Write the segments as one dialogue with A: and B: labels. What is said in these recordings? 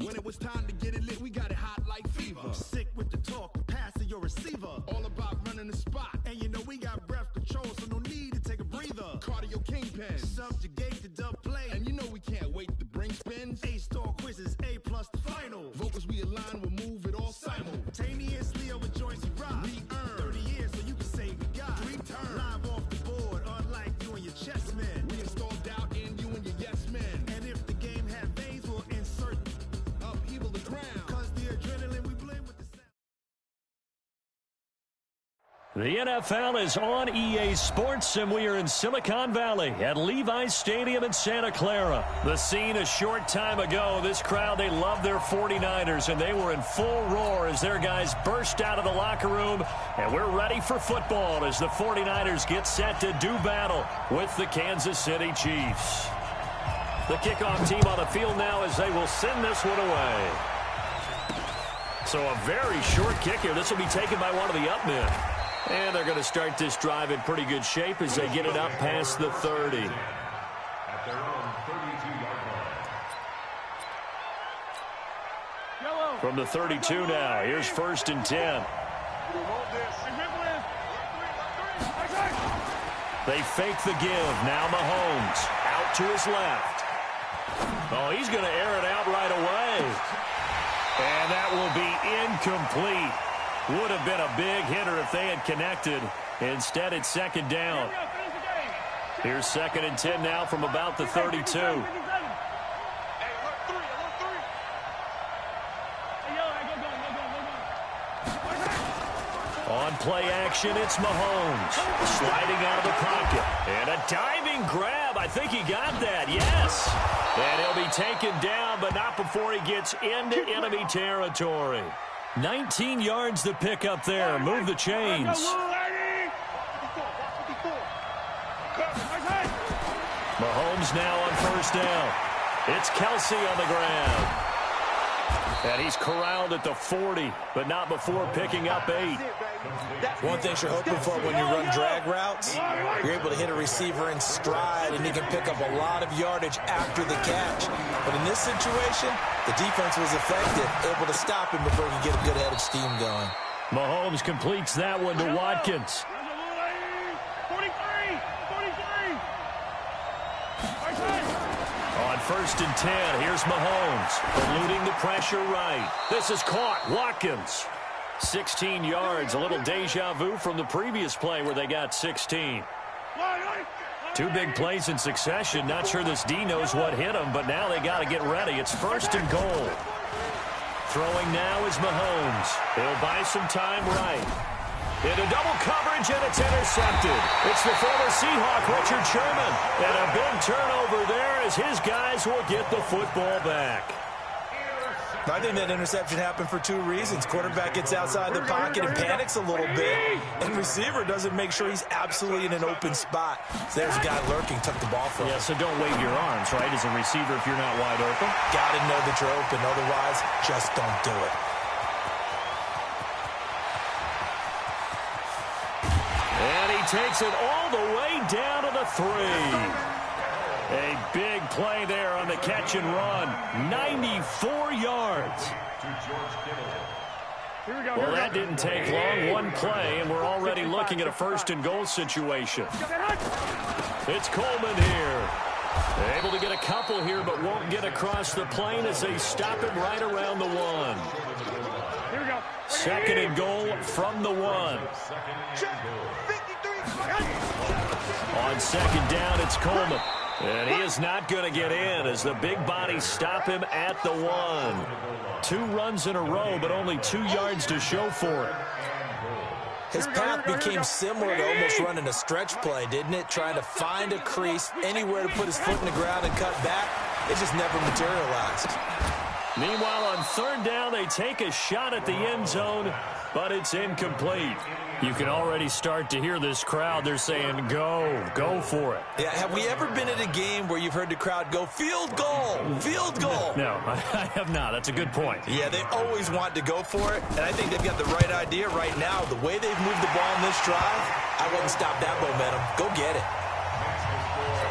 A: When it was time to get it lit, we got it hot like fever.
B: Sick with the talk, passing your receiver.
A: All about running the spot.
B: And you know we got breath control, so no need to take a breather.
A: Cardio kingpin.
B: Subjugate the dub play.
A: And you know we can't wait to bring spins.
B: A-star quizzes, A+ the final.
A: Vocals we align, we'll move it all
B: simultaneously over joints we rock.
A: We earn
B: 30 years so you can say we got
A: 3 turns.
B: Live off the board, unlike you and your chess men.
A: We install doubt in you and your yes men.
B: And if the game had veins, we'll insert
A: upheaval the ground.
B: Cause the adrenaline we blend with the sound.
C: The NFL is on EA Sports, and we are in Silicon Valley at Levi's Stadium in Santa Clara. The scene a short time ago. This crowd, they love their 49ers, and they were in full roar as their guys burst out of the locker room. And we're ready for football as the 49ers get set to do battle with the Kansas City Chiefs. The kickoff team on the field now as they will send this one away. So a very short kick here. This will be taken by one of the up men. And they're going to start this drive in pretty good shape as they get it up past the 30. From the 32 now, here's 1st and 10. They fake the give. Now Mahomes out to his left. Oh, he's going to air it out right away. And that will be incomplete. Would have been a big hitter if they had connected. Instead, it's 2nd down. Here's 2nd and 10 now from about the 32. On play action, it's Mahomes. Sliding out of the pocket. And a diving grab. I think he got that. Yes. And he'll be taken down, but not before he gets into enemy territory. 19 yards to pick up there. Move the chains. Mahomes now on 1st down. It's Kelsey on the ground. And he's corralled at the 40, but not before picking up 8.
D: One thing you're hoping for when you run drag routes, you're able to hit a receiver in stride, and you can pick up a lot of yardage after the catch. But in this situation, the defense was effective, able to stop him before he could get a good head of steam going.
C: Mahomes completes that one to Watkins. On 1st and 10, here's Mahomes, eluding the pressure right. This is caught. Watkins. 16 yards, a little deja vu from the previous play where they got 16. 2 big plays in succession. Not sure this D knows what hit him, but now they got to get ready. It's 1st and goal. Throwing now is Mahomes. He'll buy some time right. Into double coverage, and it's intercepted. It's the former Seahawk, Richard Sherman. And a big turnover there as his guys will get the football back.
D: I think that interception happened for 2 reasons. Quarterback gets outside the pocket and panics a little bit, and receiver doesn't make sure he's absolutely in an open spot. So there's a guy lurking, took the ball from him.
C: Yeah, so don't wave your arms, right, as a receiver if you're not wide open.
D: Got to know that you're open. Otherwise, just don't do it.
C: And he takes it all the way down to the 3. A big play there on the catch and run. 94 yards. Well, that didn't take long. 1 play, and we're already looking at a 1st and goal situation. It's Coleman here. They're able to get a couple here, but won't get across the plane as they stop him right around the 1. 2nd and goal from the 1. On 2nd down, it's Coleman. And he is not going to get in as the big bodies stop him at the 1. 2 runs in a row, but only 2 yards to show for it.
D: His path became similar to almost running a stretch play, didn't it? Trying to find a crease, anywhere to put his foot in the ground and cut back. It just never materialized.
C: Meanwhile, on 3rd down, they take a shot at the end zone, but it's incomplete. You can already start to hear this crowd. They're saying, go for it.
D: Yeah, have we ever been at a game where you've heard the crowd go, field goal, field goal?
C: No, I have not. That's a good point.
D: Yeah, they always want to go for it, and I think they've got the right idea right now. The way they've moved the ball in this drive, I wouldn't stop that momentum. Go get it.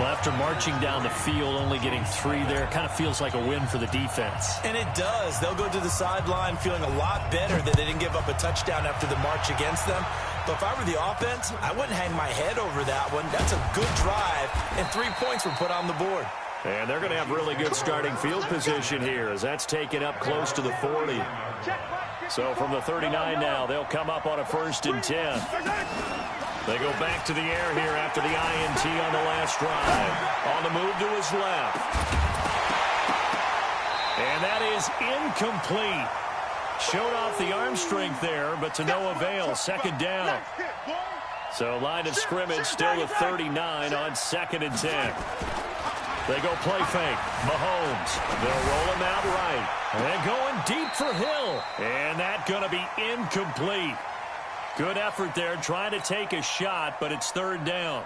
C: Left after marching down the field, only getting 3 there, kind of feels like a win for the defense.
D: And it does. They'll go to the sideline feeling a lot better that they didn't give up a touchdown after the march against them. But if I were the offense, I wouldn't hang my head over that one. That's a good drive, and 3 points were put on the board.
C: And they're going to have really good starting field position here as that's taken up close to the 40. So from the 39 now, they'll come up on a 1st and 10. They go back to the air here after the INT on the last drive. On the move to his left. And that is incomplete. Showed off the arm strength there, but to no avail. 2nd down. So line of scrimmage still with 39 on 2nd and 10. They go play fake. Mahomes. They'll roll him out right. And going deep for Hill. And that's going to be incomplete. Good effort there trying to take a shot, but it's 3rd down.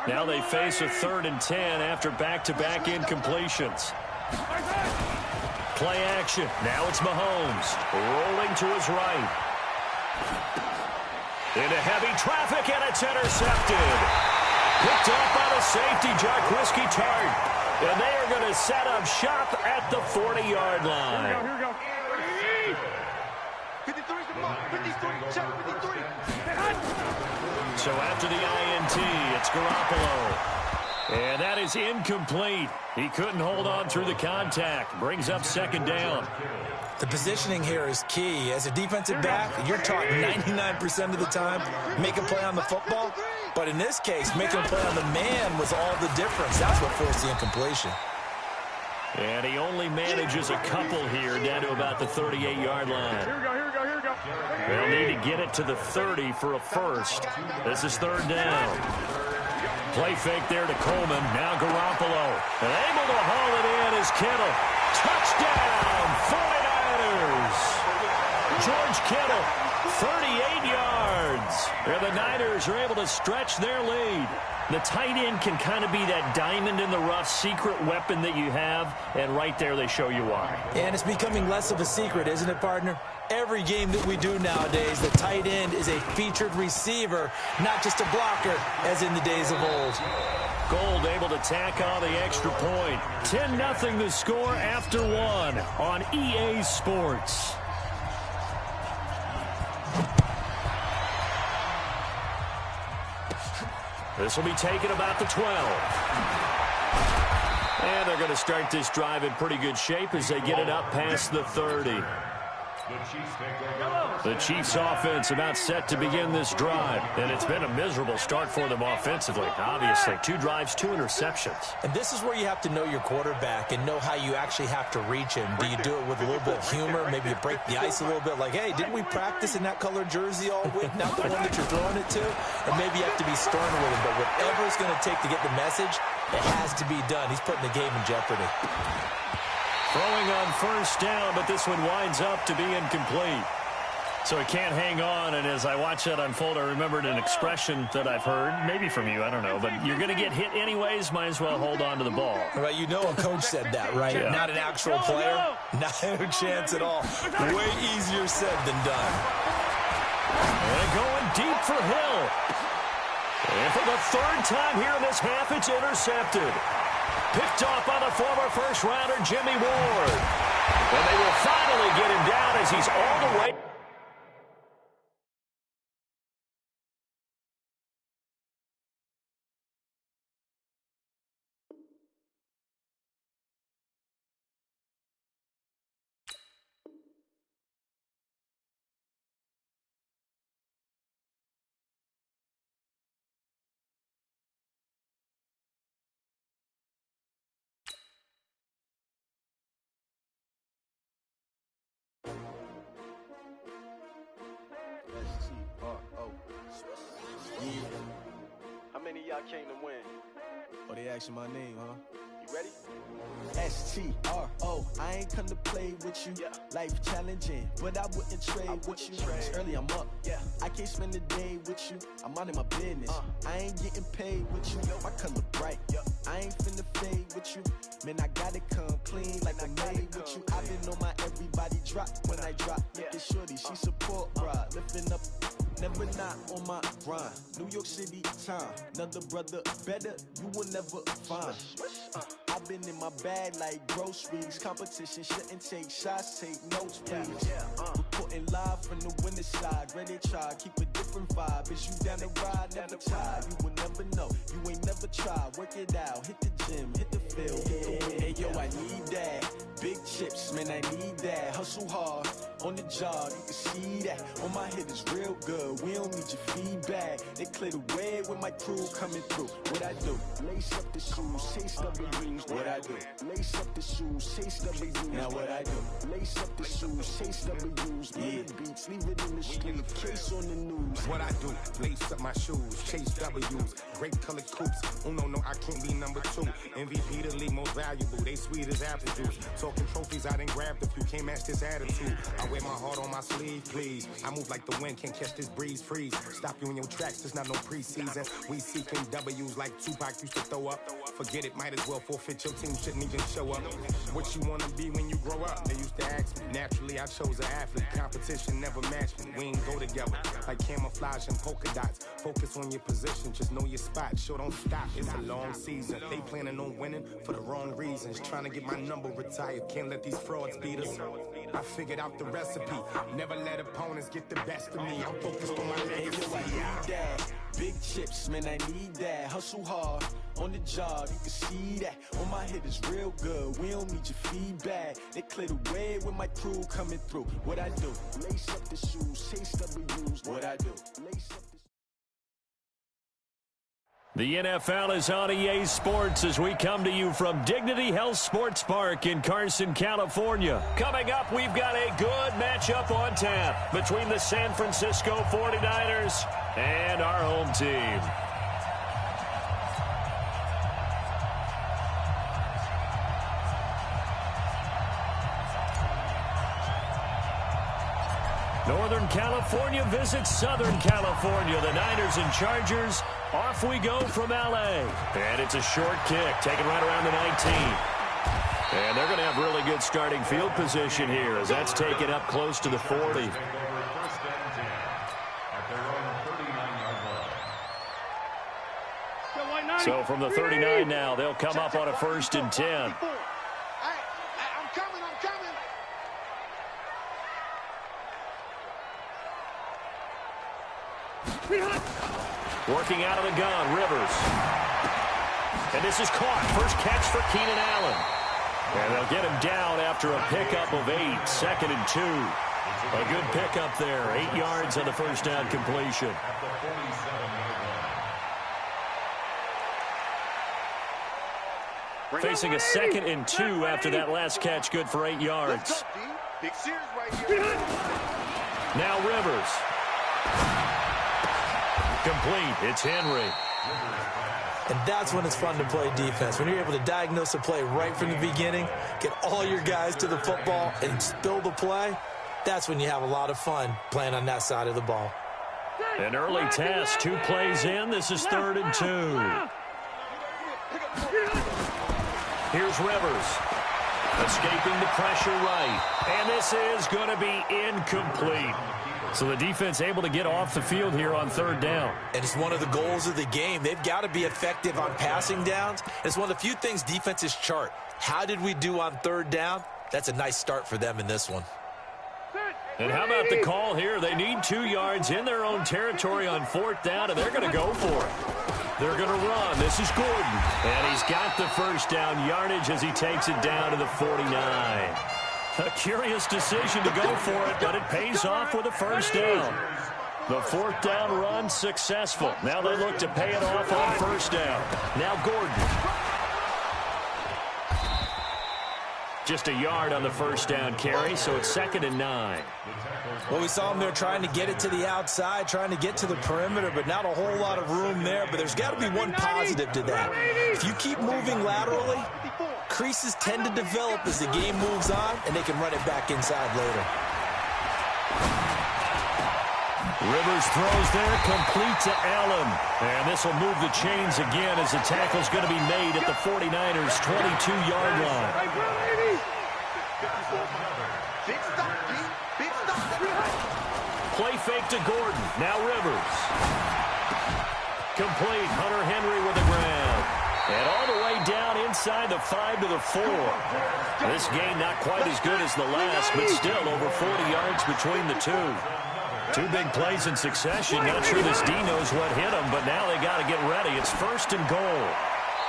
C: Now they face a 3rd and 10 after back-to-back incompletions. Play action. Now it's Mahomes. Rolling to his right. Into heavy traffic, and it's intercepted. Picked up by the safety, Jarquiski Tart. And they are going to set up shop at the 40-yard line.
E: Here we go. 53's the mark. 53. Check 53.
C: So after the INT, it's Garoppolo. And that is incomplete. He couldn't hold on through the contact. Brings up 2nd down.
D: The positioning here is key. As a defensive back, you're taught 99% of the time, make a play on the football. But in this case, making a play on the man was all the difference. That's what forced the incompletion.
C: And he only manages a couple here down to about the 38-yard line.
E: Here we go.
C: They'll need to get it to the 30 for a 1st. This is 3rd down. Play fake there to Coleman. Now Garoppolo. And able to haul it in is Kittle. Touchdown, 49ers. George Kittle, 38 yards. And the Niners are able to stretch their lead. The tight end can kind of be that diamond in the rough secret weapon that you have, and right there they show you why.
D: And it's becoming less of a secret, isn't it, partner? Every game that we do nowadays, the tight end is a featured receiver, not just a blocker, as in the days of old.
C: Gold able to tack on the extra point. 10-0 the score after 1 on EA Sports. This will be taken about the 12. And they're going to start this drive in pretty good shape as they get it up past the 30. The Chiefs offense about set to begin this drive. And it's been a miserable start for them offensively. Obviously, 2 drives, 2 interceptions.
D: And this is where you have to know your quarterback and know how you actually have to reach him. Do you do it with a little bit of humor? Maybe you break the ice a little bit like, hey, didn't we practice in that colored jersey all week? Not the one that you're throwing it to? Or maybe you have to be stern with him. But whatever it's going to take to get the message, it has to be done. He's putting the game in jeopardy.
C: Throwing on 1st down, but this one winds up to be incomplete. So he can't hang on, and as I watch that unfold, I remembered an expression that I've heard, maybe from you, I don't know, but you're going to get hit anyways, might as well hold on to the ball.
D: Right, you know a coach said that, right?
C: Yeah.
D: Not an actual player. Not a chance at all. Way easier said than done.
C: And going deep for Hill. And for the 3rd time here in this half, it's intercepted. Picked off by the former first-rounder, Jimmy Ward. And they will finally get him down as he's all the way.
E: How many of y'all came to win?
B: Oh, they asking my name, huh?
E: You ready?
B: STRO, I ain't come to play with you.
E: Yeah.
B: Life challenging, but I wouldn't trade with you.
E: trade.
B: It's early, I'm up.
E: Yeah.
B: I can't spend the day with you. I'm out in my business. I ain't getting paid with you. My color bright. I ain't finna fade with you. Man, I gotta come clean like I made with you. I've been on my everybody drop when I drop. Look at shorty, she support, bruh. Lifting up, never not. on my grind. New York City time. Another brother better, you will never find. I've been in my bag like groceries. Competition shouldn't take shots, take notes, please. Reporting live from the winter side. Ready to try, keep a different vibe. Is you down the ride, never tired. You will never know, you ain't never tried. Work it out, hit the gym, hit the field, hit the win. Hey yo, I need that. Big chips, man, I need that. Hustle hard, on the job, you can see that. On my head is real good, we don't need your feedback. They clear the way with my crew coming through. What I do? Lace up the shoes, chase W's. What I do? Lace up the shoes, chase W's. Now what I do? Lace up the shoes, chase W's. Yeah, beats, leave it in the street, case on the news.
F: What I do? Lace up my shoes, chase W's. Great colored coops. Oh no, I can't be number 2. MVP the league most valuable. They sweet as apple juice. Talking trophies, I done grabbed a few. Can't match this attitude. I wear my heart on my sleeve, please. I move like the wind, can't catch this breeze. Freeze. Stop you in your tracks. There's not no preseason. We seeking W's like Tupac used to throw up. Forget it, might as well forfeit. Your team shouldn't even show up. What you wanna be when you grow up? They used to ask me. Naturally, I chose an athlete. Competition never matched me. We ain't go together like camouflage and polka dots. Focus on your position, just know your spot. Sure, don't stop. It's a long season. They planning on winning for the wrong reasons. Trying to get my number retired. Can't let these frauds beat us. I figured out the recipe. Never let opponents get the best of me. I'm focused on my legacy.
B: I need that. Big chips, man, I need that. Hustle hard, on the job, you can see that. On my head is real good, we don't need your feedback. They clear the way with my crew coming through. What I do? Lace up the shoes, chase W's. What I do? Lace up the
C: The NFL is on EA Sports as we come to you from Dignity Health Sports Park in Carson, California. Coming up, we've got a good matchup on tap between the San Francisco 49ers and our home team. Northern California visits Southern California. The Niners and Chargers. Off we go from L.A. And it's a short kick, taken right around the 19. And they're going to have really good starting field position here as that's taken up close to the 40. So from the 39 now, they'll come up on a 1st and 10.
E: I'm coming.
C: Working out of the gun, Rivers. And this is caught. First catch for Keenan Allen. And they'll get him down after a pickup of 8, 2nd and 2. A good pickup there, 8 yards on the first down completion. Facing a 2nd and 2 after that last catch, good for 8 yards. Now Rivers. Complete. It's Henry.
D: And that's when it's fun to play defense. When you're able to diagnose a play right from the beginning, get all your guys to the football, and spill the play, that's when you have a lot of fun playing on that side of the ball.
C: An early test. 2 plays in. This is 3rd and 2. Here's Rivers. Escaping the pressure right. And this is going to be incomplete. So the defense able to get off the field here on 3rd down.
D: And it's one of the goals of the game. They've got to be effective on passing downs. It's one of the few things defenses chart. How did we do on 3rd down? That's a nice start for them in this one.
C: And how about the call here? They need 2 yards in their own territory on 4th down, and they're going to go for it. They're going to run. This is Gordon. And he's got the first down yardage as he takes it down to the 49. A curious decision to go for it, but it pays off with a first down. The 4th down run successful. Now they look to pay it off on 1st down. Now Gordon. Just a yard on the 1st down carry, so it's 2nd and 9.
D: Well, we saw them there trying to get it to the outside, trying to get to the perimeter, but not a whole lot of room there. But there's got to be one positive to that. If you keep moving laterally, creases tend to develop as the game moves on, and they can run it back inside later.
C: Rivers throws there, complete to Allen. And this will move the chains again as the tackle's going to be made at the 49ers' 22-yard line. play fake to Gordon. Now Rivers. Complete. Hunter Henry with the grab. And all the way down inside the 5 to the 4. This game not quite as good as the last, but still over 40 yards between the two. Two big plays in succession. Not sure this D knows what hit him, but now they got to get ready. It's 1st and goal.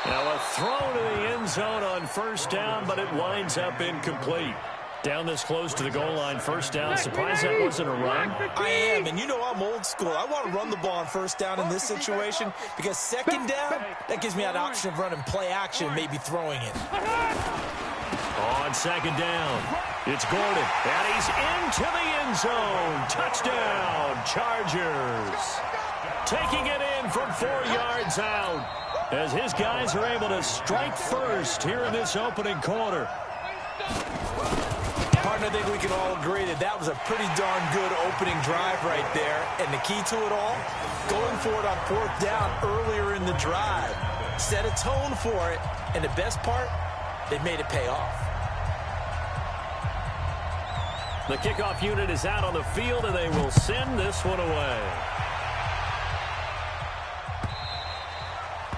C: Now a throw to the end zone on 1st down, but it winds up incomplete. Down this close to the goal line, 1st down. Surprised that wasn't a run?
D: I am, and you know I'm old school. I want to run the ball on 1st down in this situation because 2nd down, that gives me an option of running play action, maybe throwing it.
C: On 2nd down, it's Gordon, and he's into the end zone. Touchdown, Chargers. Taking it in from 4 yards out as his guys are able to strike first here in this opening quarter.
D: Partner, I think we can all agree that that was a pretty darn good opening drive right there. And the key to it all, going for it on 4th down earlier in the drive. Set a tone for it. And the best part, they made it pay off.
C: The kickoff unit is out on the field, and they will send this one away.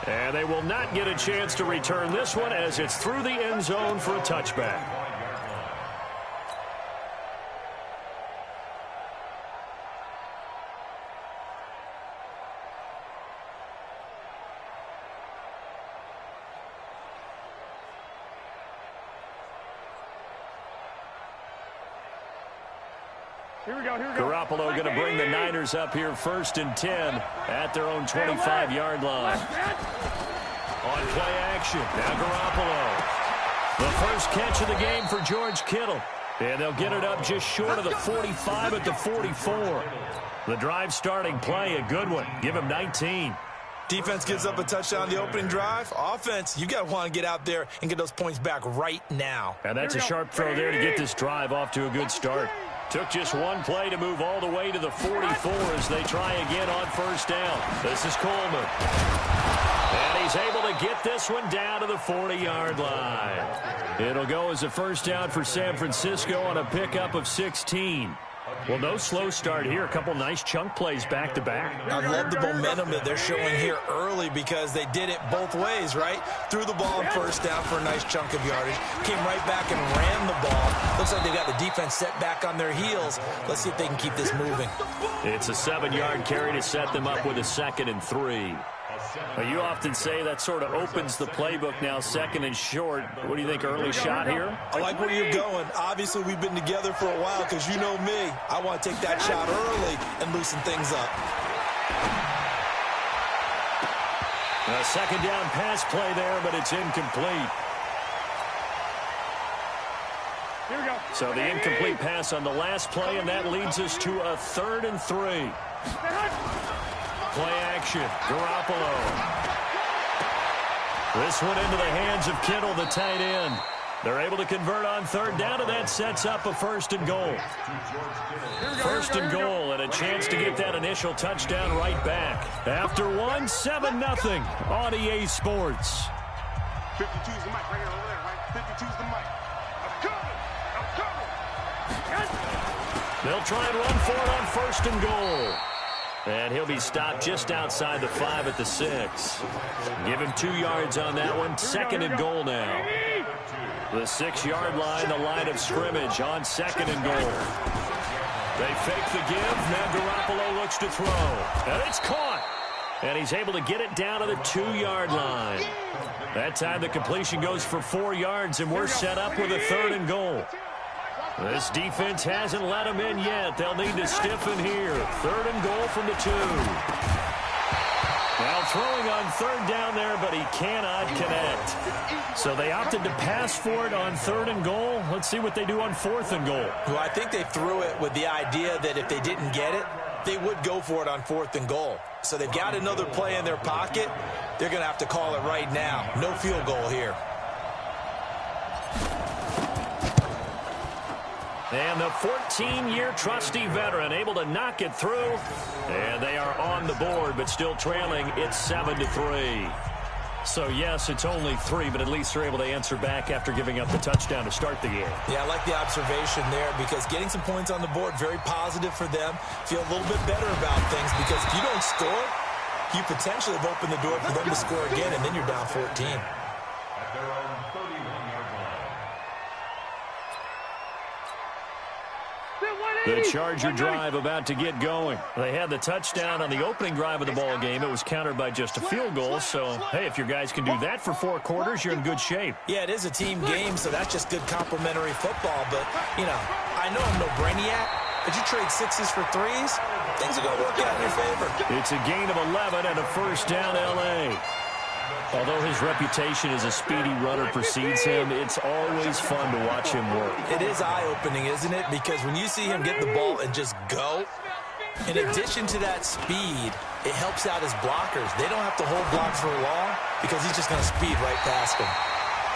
C: And they will not get a chance to return this one as it's through the end zone for a touchback. Garoppolo going to bring the Niners up here 1st and 10 at their own 25-yard line. On play action, now Garoppolo. The first catch of the game for George Kittle. And they'll get it up just short of the 45 at the 44. The drive starting play, a good one. Give him 19.
D: Defense gives up a touchdown the opening drive. Offense, you got to want to get out there and get those points back right now.
C: And that's a sharp throw there to get this drive off to a good start. Took just one play to move all the way to the 44 as they try again on 1st down. This is Coleman. And he's able to get this one down to the 40-yard line. It'll go as a 1st down for San Francisco on a pickup of 16. Well, no slow start here. A couple nice chunk plays back-to-back.
D: I love the momentum that they're showing here early because they did it both ways, right? Threw the ball on 1st down for a nice chunk of yardage. Came right back and ran the ball. Looks like they got the defense set back on their heels. Let's see if they can keep this moving.
C: It's a 7-yard carry to set them up with a 2nd and 3. Well, you often say that sort of opens the playbook now, 2nd and short. What do you think, early shot here?
D: I like where you're going. Obviously, we've been together for a while because you know me. I want to take that shot early and loosen things up.
C: A 2nd down pass play there, but it's incomplete.
G: Here we go.
C: So the incomplete pass on the last play, and that leads us to a 3rd and 3. Play action, Garoppolo. This one into the hands of Kittle, the tight end. They're able to convert on 3rd down, and that sets up a 1st and goal. 1st and goal, and a chance to get that initial touchdown right back. After one, 7-0 on EA Sports.
E: 52's the mic right here over there, right? 52's the mic. I'm coming.
C: They'll try and run for it on 1st and goal. And he'll be stopped just outside the 5 at the 6. Give him 2 yards on that one. 2nd and goal now. The 6-yard line, the line of scrimmage on 2nd and goal. They fake the give. Now Garoppolo looks to throw. And it's caught. And he's able to get it down to the 2-yard line. That time the completion goes for 4 yards, and we're set up with a 3rd and goal. This defense hasn't let them in yet. They'll need to stiffen here. 3rd and goal from the 2. Now throwing on 3rd down there, but he cannot connect. So they opted to pass for it on 3rd and goal. Let's see what they do on 4th and goal.
D: Well, I think they threw it with the idea that if they didn't get it, they would go for it on 4th and goal. So they've got another play in their pocket. They're going to have to call it right now. No field goal here.
C: And the 14-year trusty veteran able to knock it through. And they are on the board, but still trailing. It's 7-3. So, yes, it's only 3, but at least they're able to answer back after giving up the touchdown to start the game.
D: Yeah, I like the observation there because getting some points on the board, very positive for them. Feel a little bit better about things because if you don't score, you potentially have opened the door for them to score again, and then you're down 14.
C: The Charger drive about to get going. They had the touchdown on the opening drive of the ball game. It was countered by just a field goal. So, hey, if your guys can do that for 4 quarters, you're in good shape.
D: Yeah, it is a team game, so that's just good complimentary football. But, you know, I know I'm no brainiac, but you trade 6s for 3s, things are going to work out in your favor.
C: It's a gain of 11 and a first down L.A. Although his reputation as a speedy runner precedes him, it's always fun to watch him work.
D: It is eye-opening, isn't it? Because when you see him get the ball and just go, in addition to that speed, it helps out his blockers. They don't have to hold blocks for long because he's just going to speed right past them.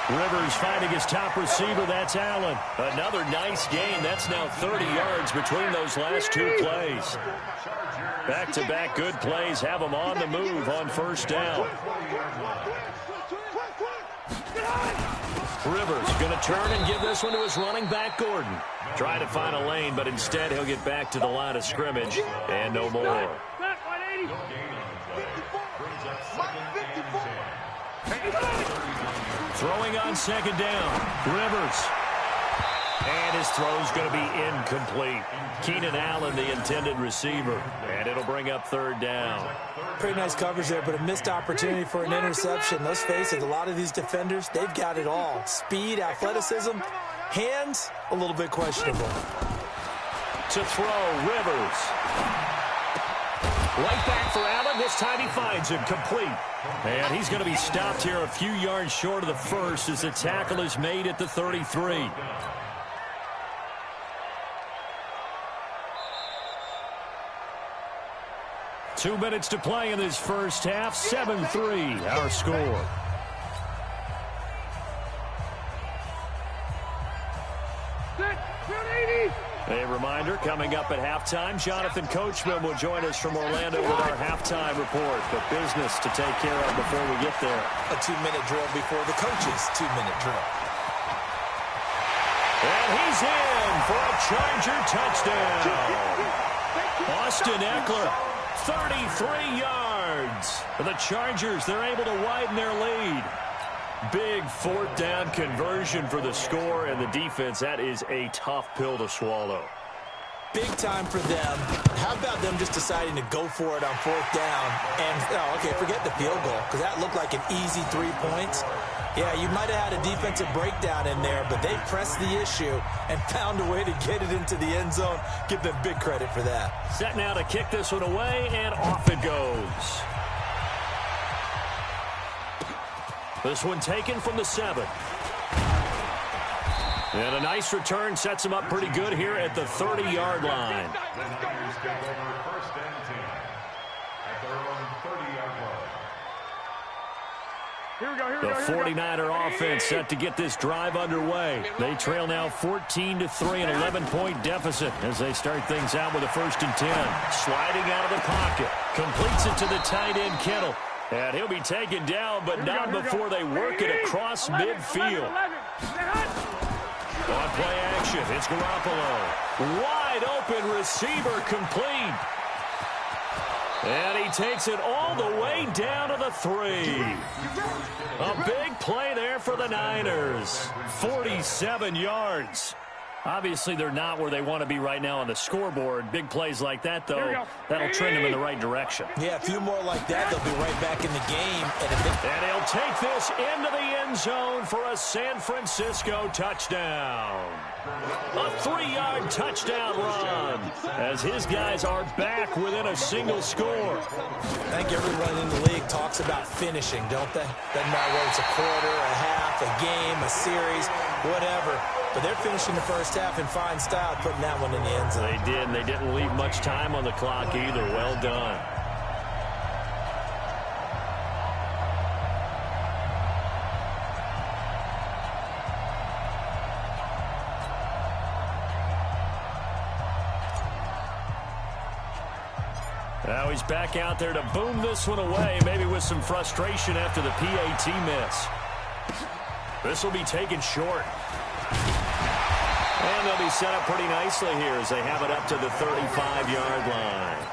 C: Rivers finding his top receiver. That's Allen. Another nice gain. That's now 30 yards between those last 2 plays. Back-to-back good plays have them on the move on first down. Rivers going to turn and give this one to his running back, Gordon. Try to find a lane, but instead he'll get back to the line of scrimmage and no more. Throwing on second down. Rivers. And his throw's going to be incomplete. Keenan Allen, the intended receiver. And it'll bring up third down.
D: Pretty nice coverage there, but a missed opportunity for an interception. Let's face it, a lot of these defenders, they've got it all. Speed, athleticism, hands, a little bit questionable.
C: To throw, Rivers. Right back for Allen. This time he finds him complete. And he's going to be stopped here a few yards short of the first as the tackle is made at the 33. Two minutes to play in this first half. 7-3, our score. A reminder, coming up at halftime, Jonathan Coachman will join us from Orlando with our halftime report. But business to take care of before we get there.
D: A 2-minute drill before the coach's 2-minute drill.
C: And he's in for a Charger touchdown. Austin Eckler, 33 yards. For the Chargers, they're able to widen their lead. Big fourth down conversion for the score, and the defense, that is a tough pill to swallow.
D: Big time for them. How about them just deciding to go for it on fourth down? And, okay, forget the field goal, because that looked like an easy 3 points. Yeah, you might have had a defensive breakdown in there, but they pressed the issue and found a way to get it into the end zone. Give them big credit for that.
C: Set now to kick this one away, and off it goes. This one taken from the 7. And a nice return sets him up pretty good here at the 30-yard line. The 49er offense set to get this drive underway. They trail now 14-3, an 11-point deficit as they start things out with a 1st and 10. Sliding out of the pocket. Completes it to the tight end, Kittle. And he'll be taken down, but not before they work it across midfield. On play action, it's Garoppolo. Wide open receiver complete. And he takes it all the way down to the 3. A big play there for the Niners. 47 yards. Obviously, they're not where they want to be right now on the scoreboard. Big plays like that, though, that'll trend them in the right direction.
D: Yeah, a few more like that, they'll be right back in the game.
C: And he'll take this into the end zone for a San Francisco touchdown. A 3-yard touchdown run as his guys are back within a single score.
D: I think everyone in the league talks about finishing, don't they? Doesn't matter whether it's a quarter, a half, a game, a series, whatever. But they're finishing the first half in fine style, putting that one in the end zone.
C: They did, and they didn't leave much time on the clock either. Well done. Now he's back out there to boom this one away, maybe with some frustration after the PAT miss. This will be taken short. And they'll be set up pretty nicely here as they have it up to the 35-yard line.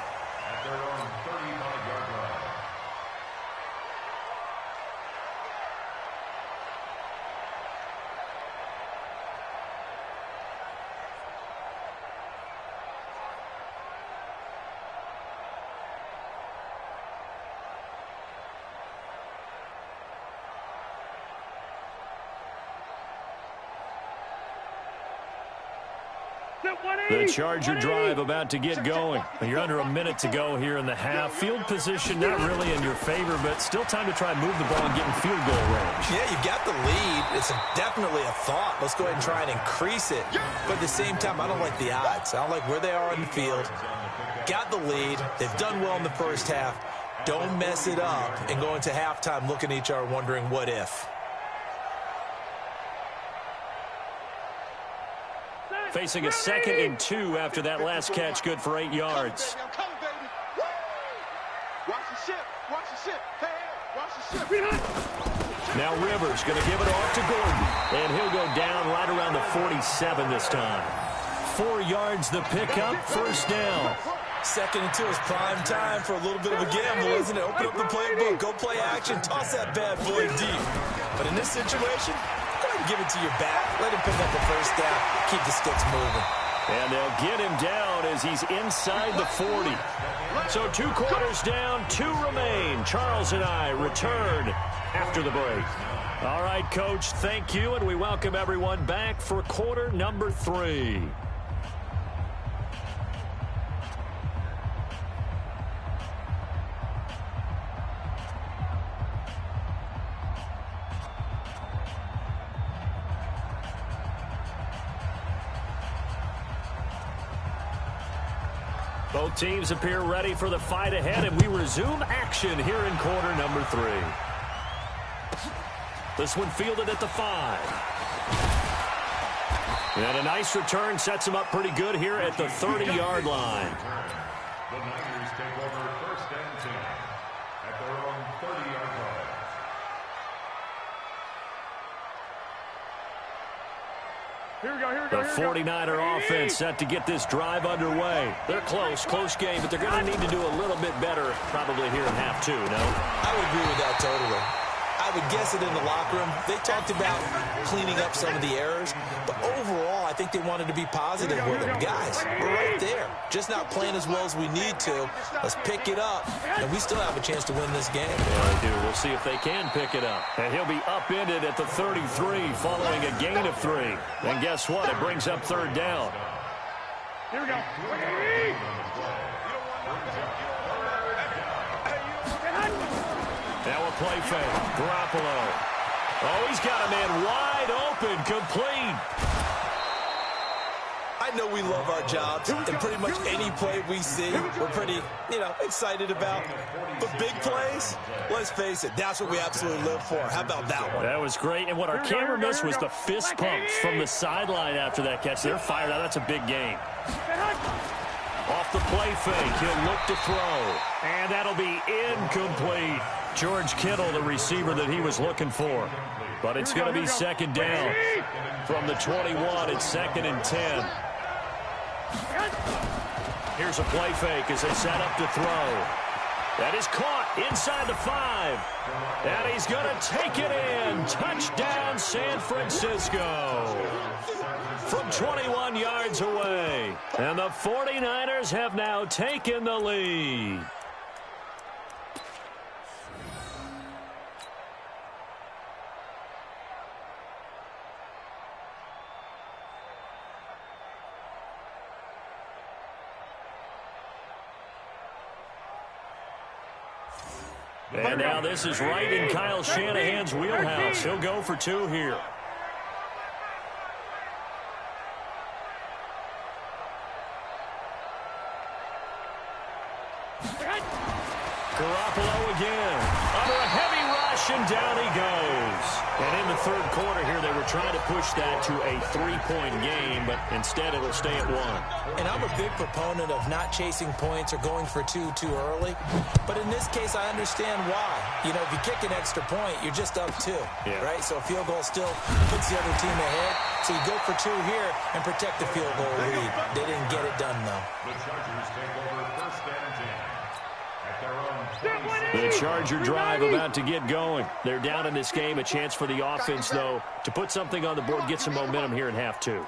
C: The Charger drive about to get going. You're under a minute to go here in the half. Field position not really in your favor, but still time to try and move the ball and get in field goal range.
D: Yeah, you got the lead. It's definitely a thought. Let's go ahead and try and increase it. But at the same time, I don't like the odds. I don't like where they are on the field. Got the lead. They've done well in the first half. Don't mess it up and go into halftime looking at each other wondering what if.
C: Facing a 2nd and 2 after that last catch, good for 8 yards. Now Rivers going to give it off to Gordon, and he'll go down right around the 47 this time. 4 yards the pickup, first down.
D: 2nd and 2 is prime time for a little bit of a gamble, isn't it? Open up the playbook, go play action, toss that bad boy deep. But in this situation, go ahead and give it to your back. Let him pick up the first down. Keep the sticks moving.
C: And they'll get him down as he's inside the 40. So 2 quarters down, 2 remain. Charles and I return after the break. All right, Coach, thank you, and we welcome everyone back for quarter number 3. Both teams appear ready for the fight ahead, and we resume action here in quarter number 3. This one fielded at the 5. And a nice return sets him up pretty good here at the 30-yard line.
H: The Niners take over 1st and 10 at their own 30-yard line.
G: Here we go, here we go,
C: The
G: here we go.
C: 49er offense set to get this drive underway. They're close game, but they're going to need to do a little bit better probably here in half 2, no?
D: I would agree with that totally. I would guess it in the locker room. They talked about cleaning up some of the errors, but overall, I think they wanted to be positive with them. Guys, we're right there. Just not playing as well as we need to. Let's pick it up, and we still have a chance to win this game.
C: Yeah, they do. We'll see if they can pick it up. And he'll be upended at the 33 following a gain of 3. And guess what? It brings up 3rd down.
G: Here we go.
C: Now a play fake. Garoppolo. Oh, he's got a man wide open, complete.
D: I know we love our jobs, and pretty much any play we see, we're pretty, excited about. But big plays, let's face it, that's what we absolutely live for. How about that one?
C: That was great, and what our camera missed was the fist pumps from the sideline after that catch. They're fired out. That's a big game. Off the play fake, he'll look to throw. And that'll be incomplete. George Kittle, the receiver that he was looking for. But it's going to be 2nd down. From the 21, it's 2nd and 10. Here's a play fake as they set up to throw. That is caught inside the 5. And he's going to take it in. Touchdown, San Francisco. From 21 yards away. And the 49ers have now taken the lead. And now this is right in Kyle Shanahan's wheelhouse. He'll go for 2 here. Garoppolo again. Under a heavy rush, and down he goes. And in the third quarter here, they were trying to push that to a 3-point game, but instead it'll stay at 1.
D: And I'm a big proponent of not chasing points or going for two too early. But in this case, I understand why. You know, if you kick an extra point, you're just up 2, right? So a field goal still puts the other team ahead. So you go for 2 here and protect the field goal lead. They didn't get it done, though.
H: The Chargers take over first and 10 at their own 26.
C: The Charger drive about to get going. They're down in this game. A chance for the offense, though, to put something on the board, get some momentum here in half 2.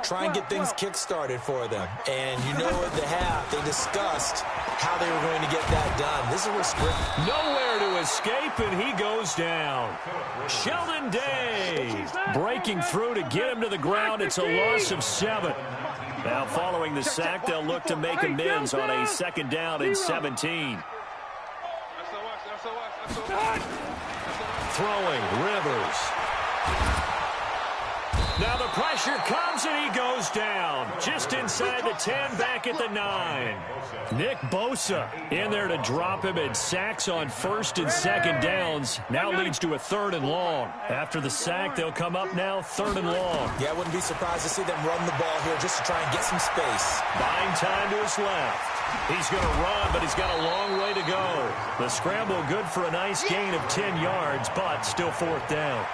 D: Try and get things kick-started for them. And you know at the half, they discussed how they were going to get that done. This is where script.
C: Nowhere to escape, and he goes down. Sheldon Day breaking through to get him to the ground. It's a loss of 7. Now following the sack, they'll look to make amends on a 2nd down and 17. Throwing, Rivers. Now the pressure comes and he goes down. Just inside the 10, back at the 9. Nick Bosa in there to drop him, and sacks on 1st and 2nd downs. Now leads to a 3rd and long. After the sack, they'll come up now 3rd and long.
D: Yeah, I wouldn't be surprised to see them run the ball here just to try and get some space.
C: Buying time to his left. He's going to run, but he's got a long way to go. The scramble good for a nice gain of 10 yards, but still 4th down.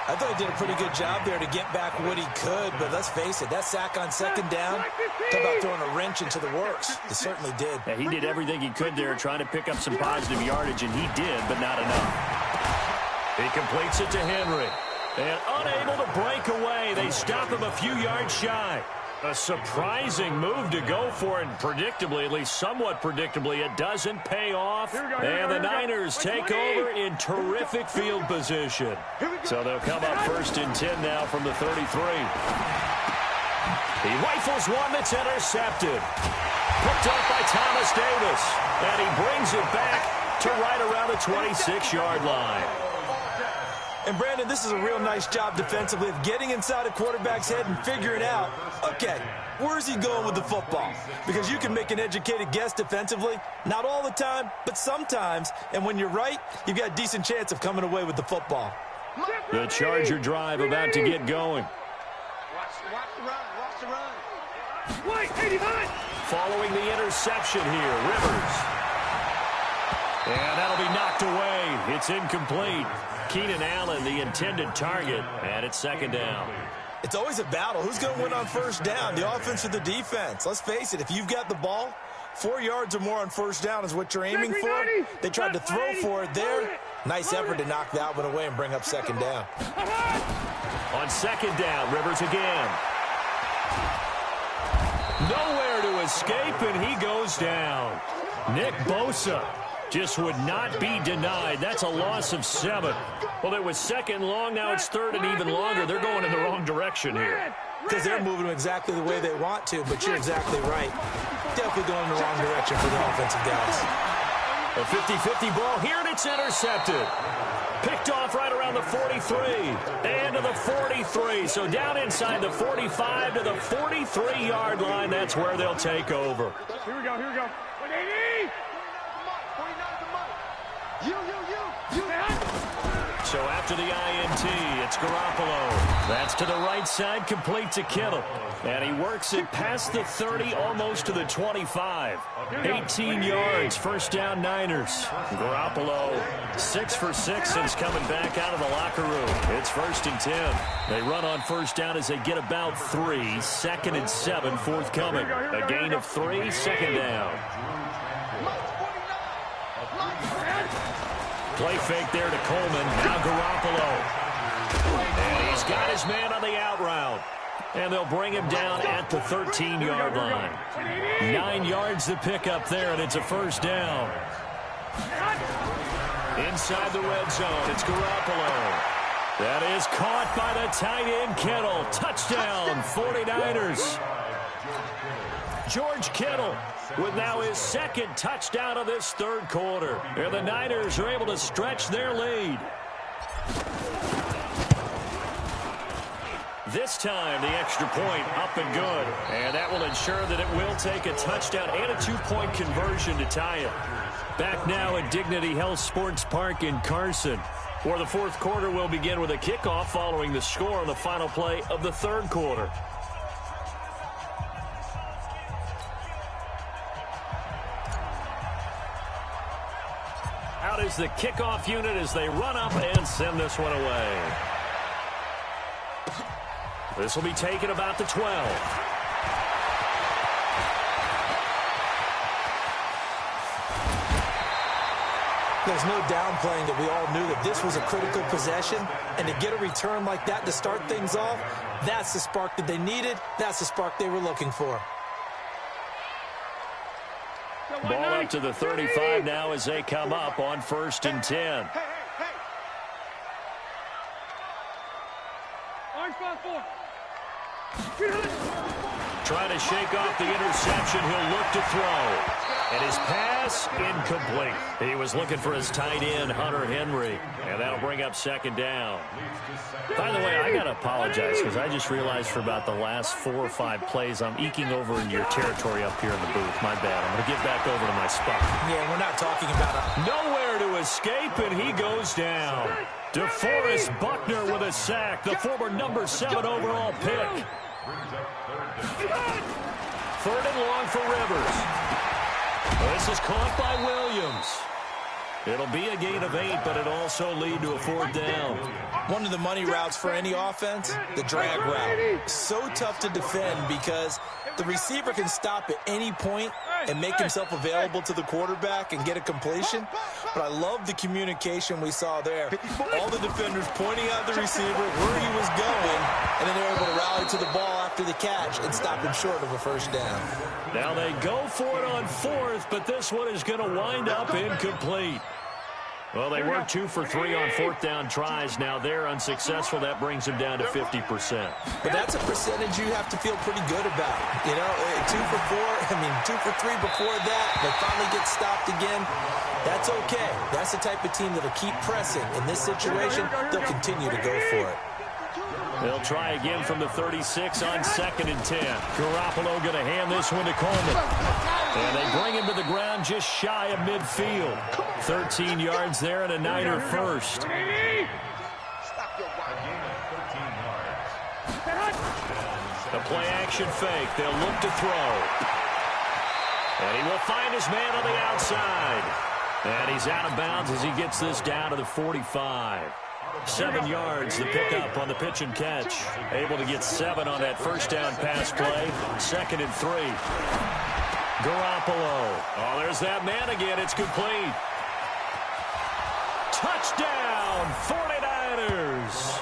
D: I thought he did a pretty good job there to get back what he could, but let's face it, that sack on 2nd down, talk about throwing a wrench into the works. He certainly did.
C: Yeah, he did everything he could there, trying to pick up some positive yardage, and he did, but not enough. He completes it to Henry. And unable to break away, they stop him a few yards shy. A surprising move to go for it, and predictably, at least somewhat predictably, it doesn't pay off. And the Niners take over in terrific field position. So they'll come up 1st and 10 now from the 33. He rifles one that's intercepted. Picked up by Thomas Davis. And he brings it back to right around the 26-yard line.
D: And, Brandon, this is a real nice job defensively of getting inside a quarterback's head and figuring out, okay, where's he going with the football? Because you can make an educated guess defensively, not all the time, but sometimes. And when you're right, you've got a decent chance of coming away with the football.
C: The Charger drive about to get going.
E: Watch the run.
G: Wait, 89.
C: Following the interception here, Rivers. And that'll be knocked away. It's incomplete. Keenan Allen, the intended target, and it's 2nd down.
D: It's always a battle. Who's going to win on 1st down, the offense or the defense? Let's face it, if you've got the ball, 4 yards or more on 1st down is what you're aiming for. They tried to throw for it there. Nice effort to knock that one away and bring up 2nd down.
C: On 2nd down, Rivers again. Nowhere to escape, and he goes down. Nick Bosa just would not be denied. That's a loss of 7. Well, it was 2nd long. Now it's 3rd and even longer. They're going in the wrong direction here.
D: Because they're moving them exactly the way they want to, but you're exactly right. Definitely going in the wrong direction for the offensive guys.
C: A 50-50 ball here, and it's intercepted. Picked off right around the 43. And to the 43. So down inside the 45 to the 43-yard line. That's where they'll take over.
G: Here we go. 180.
C: So after the INT, it's Garoppolo. That's to the right side, complete to Kittle. And he works it past the 30, almost to the 25. 18 yards, 1st down Niners. Garoppolo, 6 for 6 since coming back out of the locker room. It's 1st and 10. They run on 1st down as they get about 3. 2nd and 7 forthcoming. A gain of 3, 2nd down. Play fake there to Coleman. Now Garoppolo. And he's got his man on the out route. And they'll bring him down at the 13-yard line. 9 yards to pick up there, and it's a 1st down. Inside the red zone, it's Garoppolo. That is caught by the tight end, Kittle. Touchdown, 49ers. George Kittle with now his 2nd touchdown of this 3rd quarter. And the Niners are able to stretch their lead. This time, the extra point up and good. And that will ensure that it will take a touchdown and a 2-point conversion to tie it. Back now at Dignity Health Sports Park in Carson. For the fourth quarter, we'll begin with a kickoff following the score on the final play of the third quarter. Out is the kickoff unit as they run up and send this one away. This will be taken about the 12.
D: There's no downplaying that we all knew that this was a critical possession, and to get a return like that to start things off, that's the spark that they needed. That's the spark they were looking for.
C: Ball up to the 35 now as they come up on 1st and 10. Trying to shake off the interception. He'll look to throw. And his pass, incomplete. He was looking for his tight end, Hunter Henry. And that'll bring up 2nd down. By the way, I got to apologize because I just realized for about the last 4 or 5 plays, I'm eking over in your territory up here in the booth. My bad. I'm going to get back over to my spot.
D: Yeah, we're not talking about it.
C: Nowhere to escape, and he goes down. DeForest Buckner with a sack, the former number 7 overall pick. 3rd and long for Rivers. This is caught by Williams. It'll be a gain of 8, but it'll also lead to a 4th down.
D: One of the money routes for any offense, the drag route. So tough to defend because the receiver can stop at any point and make himself available to the quarterback and get a completion. But I love the communication we saw there. All the defenders pointing out the receiver where he was going, and then they're able to rally to the ball after the catch and stop him short of a 1st down.
C: Now they go for it on 4th, but this one is going to wind up incomplete. Well, they were 2 for 3 on 4th down tries. Now they're unsuccessful. That brings them down to 50%.
D: But that's a percentage you have to feel pretty good about. You know, 2 for 2 for 3 before that. They finally get stopped again. That's okay. That's the type of team that'll keep pressing. In this situation, they'll continue to go for it.
C: They'll try again from the 36 on 2nd and 10. Garoppolo going to hand this one to Coleman. And they bring him to the ground just shy of midfield. 13 yards there and a Niner first. The play action fake. They'll look to throw. And he will find his man on the outside. And he's out of bounds as he gets this down to the 45. 7 yards, the pickup on the pitch and catch. Able to get 7 on that 1st down pass play. 2nd and 3. Garoppolo. Oh, there's that man again. It's complete. Touchdown, 49ers.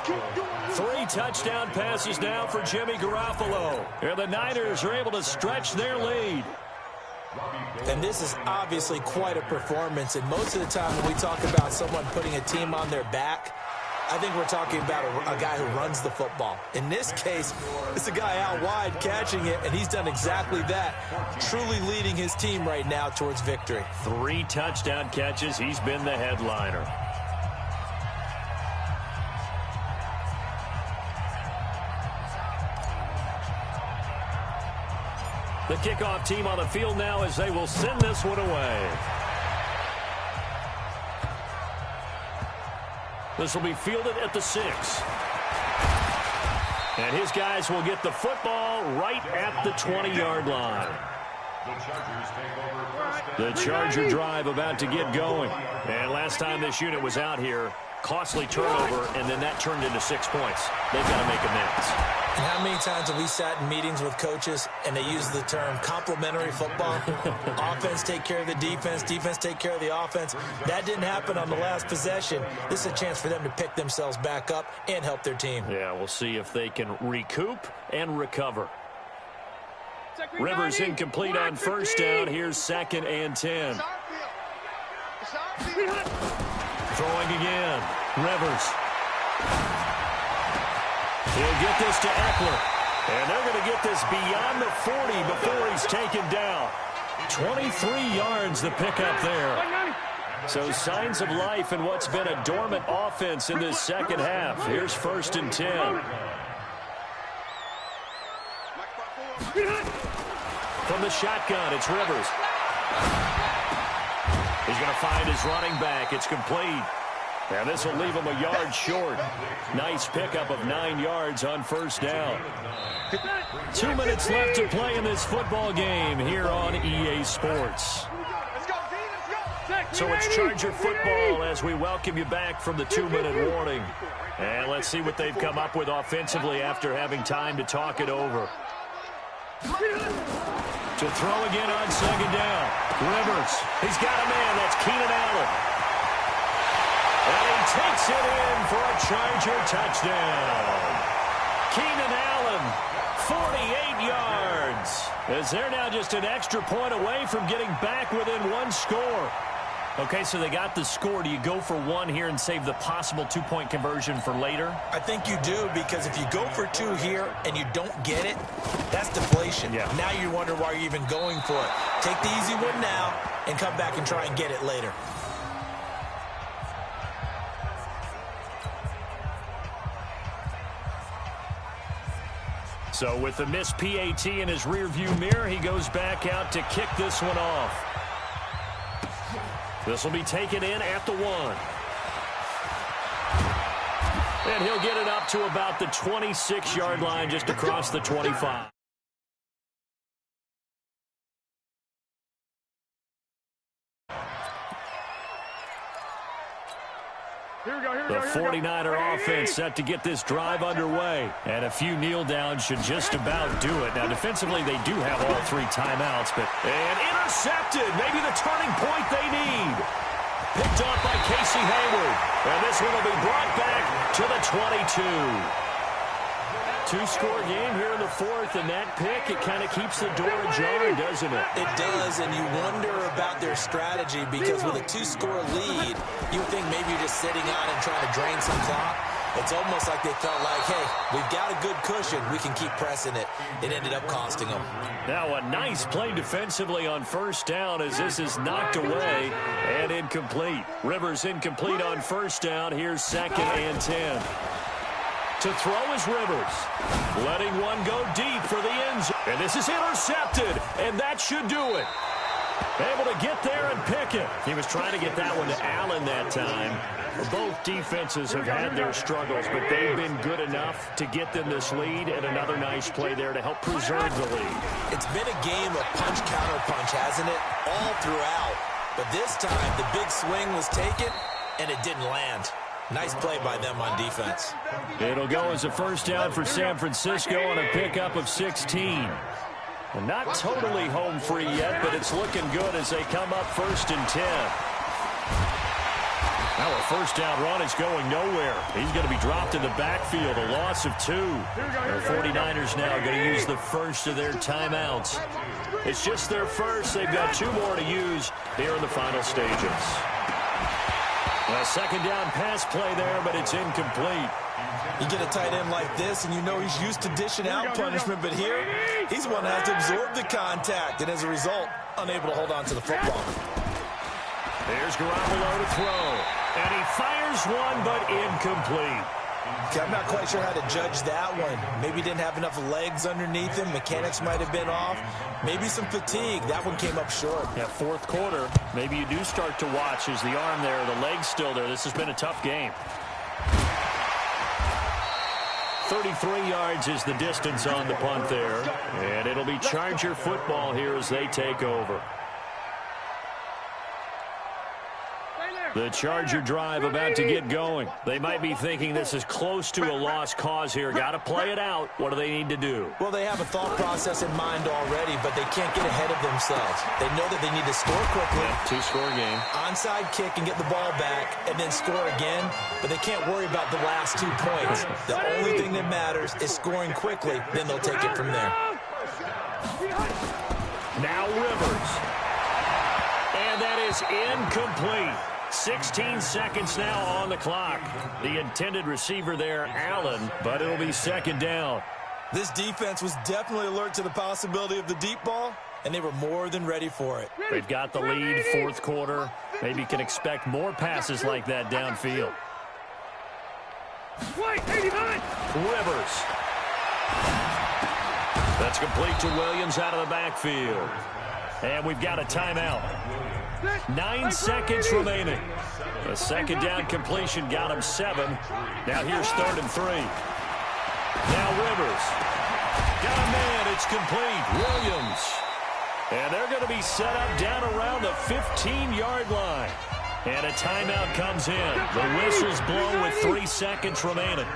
C: 3 touchdown passes now for Jimmy Garoppolo. And the Niners are able to stretch their lead.
D: And this is obviously quite a performance. And most of the time when we talk about someone putting a team on their back, I think we're talking about a guy who runs the football. In this case, it's a guy out wide catching it, and he's done exactly that, truly leading his team right now towards victory.
C: 3 touchdown catches. He's been the headliner. The kickoff team on the field now as they will send this one away. This will be fielded at the 6. And his guys will get the football right at the 20-yard line. The Charger drive about to get going. And last time this unit was out here, costly turnover, and then that turned into 6 points. They've got to make amends.
D: And how many times have we sat in meetings with coaches and they use the term complementary football? Offense take care of the defense, defense take care of the offense. That didn't happen on the last possession. This is a chance for them to pick themselves back up and help their team.
C: Yeah, we'll see if they can recoup and recover. Rivers incomplete on 1st down. Here's 2nd and 10. Throwing again. Rivers. He'll get this to Eckler. And they're going to get this beyond the 40 before he's taken down. 23 yards the pickup there. So signs of life in what's been a dormant offense in this second half. Here's 1st and 10. From the shotgun, it's Rivers. He's going to find his running back. It's complete. And this will leave him a yard short. Nice pickup of 9 yards on first down. 2 minutes left to play in this football game here on EA Sports. So it's Charger football as we welcome you back from the 2-minute warning. And let's see what they've come up with offensively after having time to talk it over. To throw again on second down. Rivers, he's got a man. That's Keenan Allen. And he takes it in for a Charger touchdown. Keenan Allen, 48 yards. As they're now just an extra point away from getting back within 1 score. Okay, so they got the score. Do you go for 1 here and save the possible 2-point conversion for later?
D: I think you do, because if you go for 2 here and you don't get it, that's deflation.
C: Yeah.
D: Now you wonder why you're even going for it. Take the easy one now and come back and try and get it later.
C: So with the missed PAT in his rearview mirror, he goes back out to kick this one off. This will be taken in at the 1. And he'll get it up to about the 26-yard line, just across the 25. The 49er offense set to get this drive underway. And a few kneel downs should just about do it. Now, defensively, they do have all 3 timeouts, but... And intercepted! Maybe the turning point they need. Picked off by Casey Hayward. And this one will be brought back to the 22. 2-score game here in the 4th, and that pick, it kind of keeps the door ajar, doesn't it?
D: It does, and you wonder about their strategy, because with a 2-score lead, you think maybe you're just sitting on and trying to drain some clock. It's almost like they felt like, hey, we've got a good cushion. We can keep pressing it. It ended up costing them.
C: Now a nice play defensively on first down as this is knocked away and incomplete. Rivers incomplete on first down. Here's 2nd and 10. To throw is Rivers. Letting one go deep for the end zone. And this is intercepted. And that should do it. Able to get there and pick it. He was trying to get that one to Allen that time. Both defenses have had their struggles, but they've been good enough to get them this lead, and another nice play there to help preserve the lead.
D: It's been a game of punch-counter-punch, hasn't it? All throughout. But this time, the big swing was taken, and it didn't land. Nice play by them on defense.
C: It'll go as a first down for San Francisco on a pickup of 16. And not totally home free yet, but it's looking good as they come up 1st and 10. Now a first down run is going nowhere. He's going to be dropped in the backfield, a loss of 2. The 49ers now going to use the first of their timeouts. It's just their first. They've got 2 more to use here in the final stages. A second down pass play there, but it's incomplete.
D: You get a tight end like this, and you know he's used to dishing out punishment, but here, he's one that has to absorb the contact, and as a result, unable to hold on to the football.
C: There's Garoppolo to throw, and he fires one, but incomplete.
D: Okay, I'm not quite sure how to judge that one. Maybe he didn't have enough legs underneath him. Mechanics might have been off. Maybe some fatigue. That one came up short.
C: Yeah, 4th quarter. Maybe you do start to watch as the arm there, the leg's still there. This has been a tough game. 33 yards is the distance on the punt there. And it'll be Charger football here as they take over. The Charger drive about to get going. They might be thinking this is close to a lost cause here. Got to play it out. What do they need to do?
D: Well, they have a thought process in mind already, but they can't get ahead of themselves. They know that they need to score quickly.
C: Yeah, 2-score game.
D: Onside kick and get the ball back and then score again, but they can't worry about the last 2 points. The only thing that matters is scoring quickly, then they'll take it from there.
C: Now Rivers. And that is incomplete. 16 seconds now on the clock. The intended receiver there, Allen, but it'll be 2nd down.
D: This defense was definitely alert to the possibility of the deep ball, and they were more than ready for it.
C: They've got the lead, 4th quarter. Maybe can expect more passes like that downfield. Rivers. That's complete to Williams out of the backfield. And we've got a timeout. 9 seconds remaining. A second down completion got him 7. Now here's 3rd and 3. Now Rivers. Got a man. It's complete. Williams. And they're going to be set up down around the 15-yard line. And a timeout comes in. The whistle's blown with 3 seconds remaining.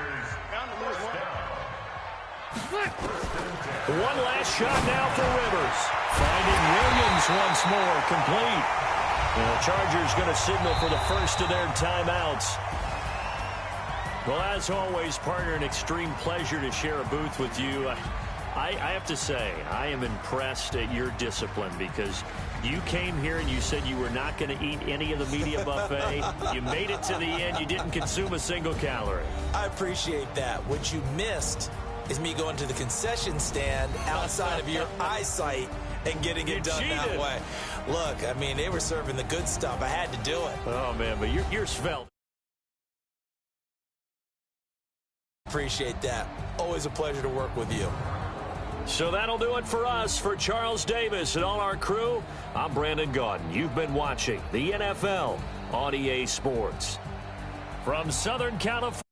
C: One last shot now for Rivers. Finding Williams once more. Complete. And the Chargers going to signal for the first of their timeouts. Well, as always, partner, an extreme pleasure to share a booth with you. I have to say, I am impressed at your discipline because you came here and you said you were not going to eat any of the media buffet. You made it to the end. You didn't consume a single calorie.
D: I appreciate that. What you missed is me going to the concession stand outside of your eyesight and getting it done that way. Look, I mean, they were serving the good stuff. I had to do it.
C: Oh, man, but you're svelte.
D: Appreciate that. Always a pleasure to work with you.
C: So that'll do it for us. For Charles Davis and all our crew, I'm Brandon Gaudin. You've been watching the NFL on EA Sports. From Southern California.